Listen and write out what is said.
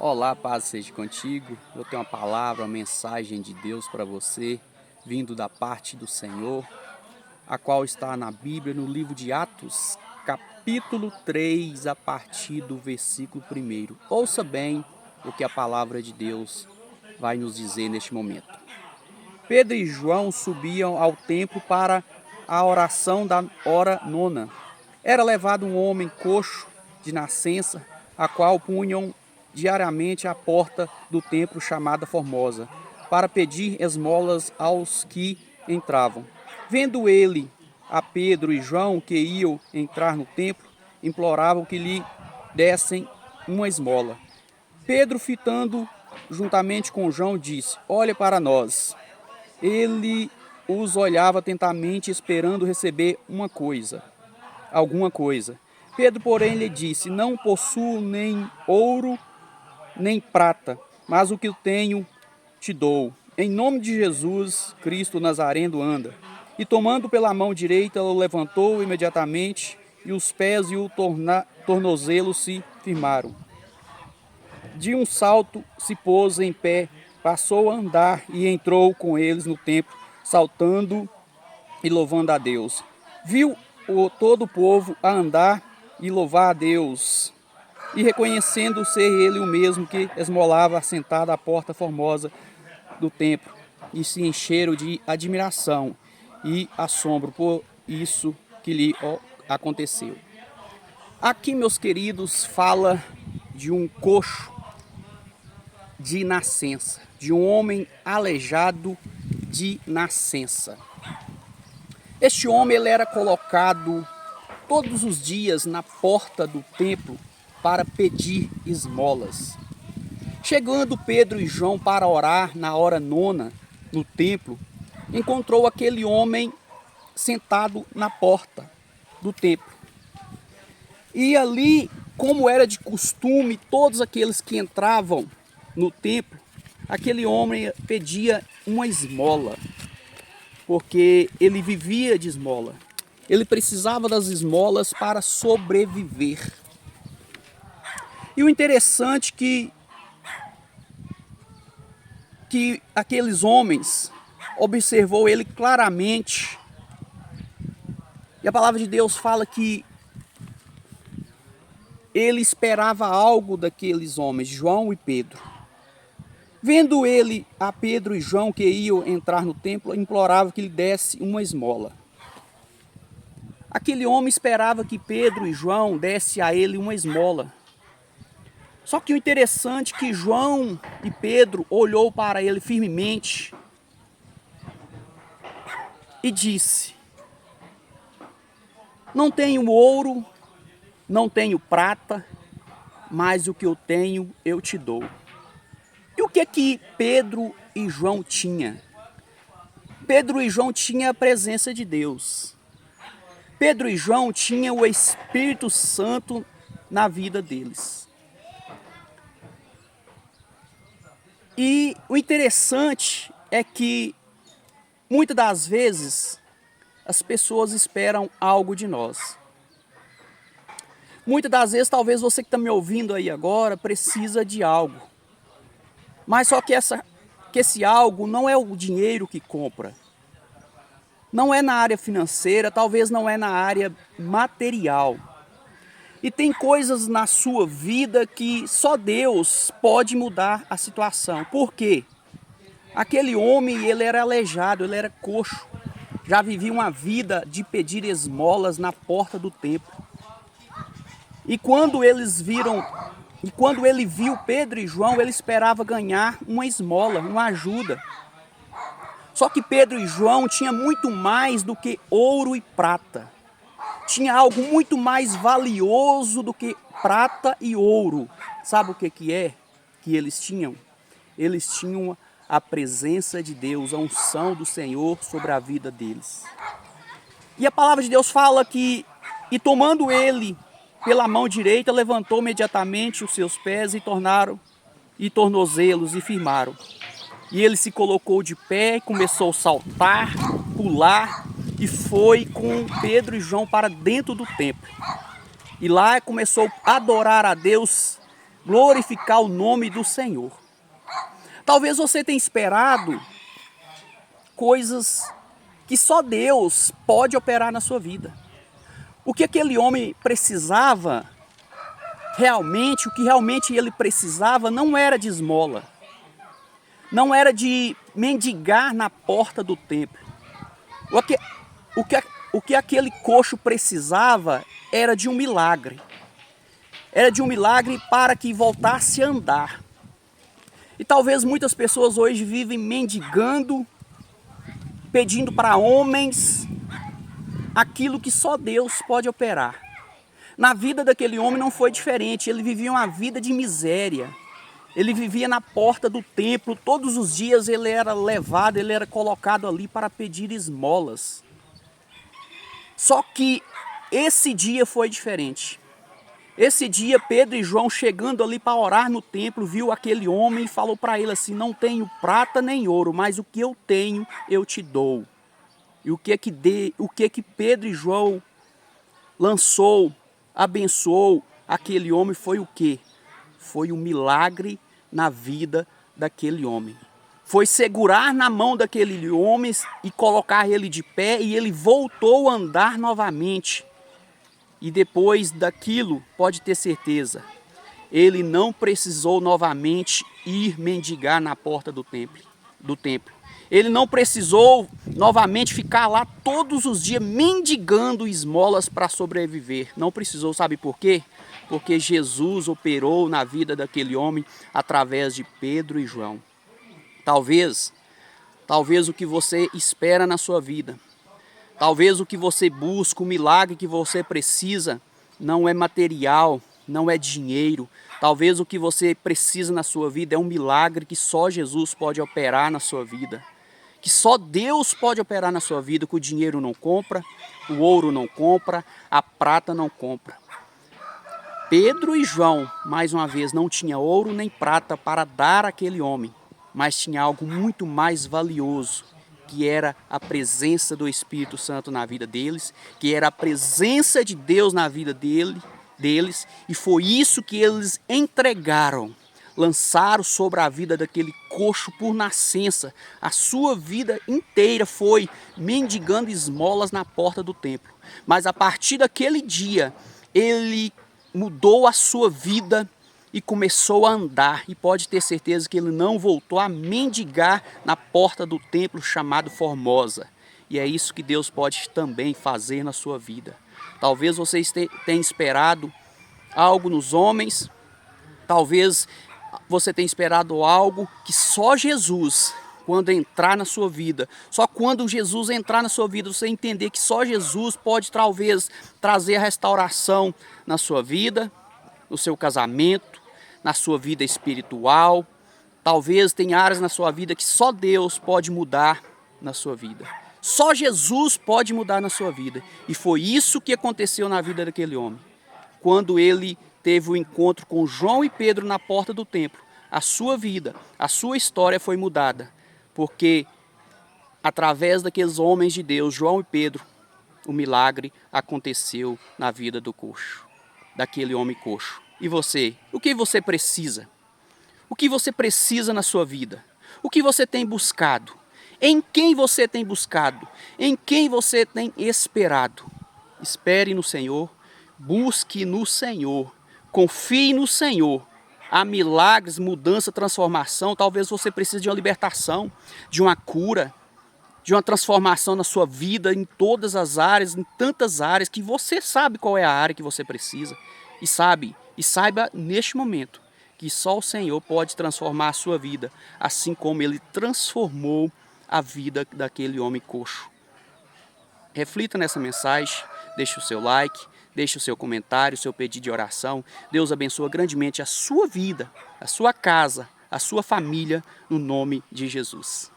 Olá, paz seja contigo. Eu tenho uma palavra, uma mensagem de Deus para você, vindo da parte do Senhor, a qual está na Bíblia, no livro de Atos, capítulo 3, a partir do versículo 1. Ouça bem o que a palavra de Deus vai nos dizer neste momento. Pedro e João subiam ao templo para a oração da hora nona. Era levado um homem coxo de nascença, a qual punham diariamente à porta do templo chamada Formosa, para pedir esmolas aos que entravam. Vendo ele a Pedro e João que iam entrar no templo, imploravam que lhe dessem uma esmola. Pedro, fitando juntamente com João, disse: Olha para nós. Ele os olhava atentamente, esperando receber alguma coisa. Pedro, porém, lhe disse: Não possuo nem ouro nem prata, mas o que eu tenho te dou. Em nome de Jesus Cristo Nazareno anda. E tomando pela mão direita, o levantou imediatamente, e os pés e o tornozelo se firmaram. De um salto se pôs em pé, passou a andar e entrou com eles no templo, saltando e louvando a Deus. Viu todo o povo a andar e louvar a Deus, e reconhecendo ser ele o mesmo que esmolava assentado à porta formosa do templo, e se encheram de admiração e assombro por isso que lhe aconteceu. Aqui, meus queridos, fala de um coxo de nascença, de um homem aleijado de nascença. Este homem ele era colocado todos os dias na porta do templo para pedir esmolas. Chegando Pedro e João para orar na hora nona no templo, encontrou aquele homem sentado na porta do templo. E ali, como era de costume, todos aqueles que entravam no templo, aquele homem pedia uma esmola, porque ele vivia de esmola. Ele precisava das esmolas para sobreviver. E o interessante que aqueles homens observou ele claramente. E a palavra de Deus fala que ele esperava algo daqueles homens, João e Pedro. Vendo ele a Pedro e João que iam entrar no templo, implorava que lhe desse uma esmola. Aquele homem esperava que Pedro e João desse a ele uma esmola. Só que o interessante é que João e Pedro olhou para ele firmemente e disse: Não tenho ouro, não tenho prata, mas o que eu tenho eu te dou. E o que Pedro e João tinham? Pedro e João tinham a presença de Deus. Pedro e João tinham o Espírito Santo na vida deles. E o interessante é que muitas das vezes as pessoas esperam algo de nós. Muitas das vezes, talvez você que está me ouvindo aí agora precisa de algo. Mas só que esse algo não é o dinheiro que compra. Não é na área financeira, talvez não é na área material. E tem coisas na sua vida que só Deus pode mudar a situação. Por quê? Aquele homem, ele era aleijado, ele era coxo. Já vivia uma vida de pedir esmolas na porta do templo. E quando ele viu Pedro e João, ele esperava ganhar uma esmola, uma ajuda. Só que Pedro e João tinham muito mais do que ouro e prata. Tinha algo muito mais valioso do que prata e ouro. Sabe o que é que eles tinham? Eles tinham a presença de Deus, a unção do Senhor sobre a vida deles. E a palavra de Deus fala que, e tomando ele pela mão direita, levantou imediatamente os seus pés e tornozelos e firmaram. E ele se colocou de pé, começou a saltar, pular, e foi com Pedro e João para dentro do templo. E lá começou a adorar a Deus glorificar o nome do Senhor. Talvez você tenha esperado coisas que só Deus pode operar na sua vida. O que aquele homem precisava, realmente, o que realmente ele precisava não era de esmola. Não era de mendigar na porta do templo. O que aquele coxo precisava era de um milagre. Era de um milagre para que voltasse a andar. E talvez muitas pessoas hoje vivem mendigando, pedindo para homens aquilo que só Deus pode operar. Na vida daquele homem não foi diferente, ele vivia uma vida de miséria. Ele vivia na porta do templo, todos os dias ele era levado, ele era colocado ali para pedir esmolas. Só que esse dia foi diferente. Esse dia Pedro e João chegando ali para orar no templo, viu aquele homem e falou para ele assim: não tenho prata nem ouro, mas o que eu tenho eu te dou. E o que que Pedro e João lançou, abençoou aquele homem foi o quê? Foi um milagre na vida daquele homem. Foi segurar na mão daquele homem e colocar ele de pé, e ele voltou a andar novamente. E depois daquilo, pode ter certeza, ele não precisou novamente ir mendigar na porta do templo. Ele não precisou novamente ficar lá todos os dias mendigando esmolas para sobreviver. Não precisou, sabe por quê? Porque Jesus operou na vida daquele homem através de Pedro e João. Talvez o que você espera na sua vida, talvez o que você busca, o milagre que você precisa, não é material, não é dinheiro. Talvez o que você precisa na sua vida é um milagre que só Jesus pode operar na sua vida. Que só Deus pode operar na sua vida, que o dinheiro não compra, o ouro não compra, a prata não compra. Pedro e João, mais uma vez, não tinha ouro nem prata para dar àquele homem, mas tinha algo muito mais valioso, que era a presença do Espírito Santo na vida deles, que era a presença de Deus na vida deles, e foi isso que eles entregaram. Lançaram sobre a vida daquele coxo por nascença. A sua vida inteira foi mendigando esmolas na porta do templo. Mas a partir daquele dia, ele mudou a sua vida e começou a andar. E pode ter certeza que ele não voltou a mendigar na porta do templo chamado Formosa. E é isso que Deus pode também fazer na sua vida. Talvez você tenha esperado algo nos homens, talvez você tenha esperado algo que só Jesus, quando entrar na sua vida, só quando Jesus entrar na sua vida, você entender que só Jesus pode talvez trazer a restauração na sua vida, no seu casamento, na sua vida espiritual. Talvez tenha áreas na sua vida que só Deus pode mudar na sua vida. Só Jesus pode mudar na sua vida. E foi isso que aconteceu na vida daquele homem. Quando ele teve o encontro com João e Pedro na porta do templo, a sua vida, a sua história foi mudada. Porque através daqueles homens de Deus, João e Pedro, o milagre aconteceu na vida do coxo, daquele homem coxo. E você? O que você precisa? O que você precisa na sua vida? O que você tem buscado? Em quem você tem buscado? Em quem você tem esperado? Espere no Senhor, busque no Senhor, confie no Senhor. Há milagres, mudança, transformação. Talvez você precise de uma libertação, de uma cura, de uma transformação na sua vida, em todas as áreas, em tantas áreas, que você sabe qual é a área que você precisa. E saiba neste momento que só o Senhor pode transformar a sua vida, assim como Ele transformou a vida daquele homem coxo. Reflita nessa mensagem, deixe o seu like, deixe o seu comentário, o seu pedido de oração. Deus abençoa grandemente a sua vida, a sua casa, a sua família, no nome de Jesus.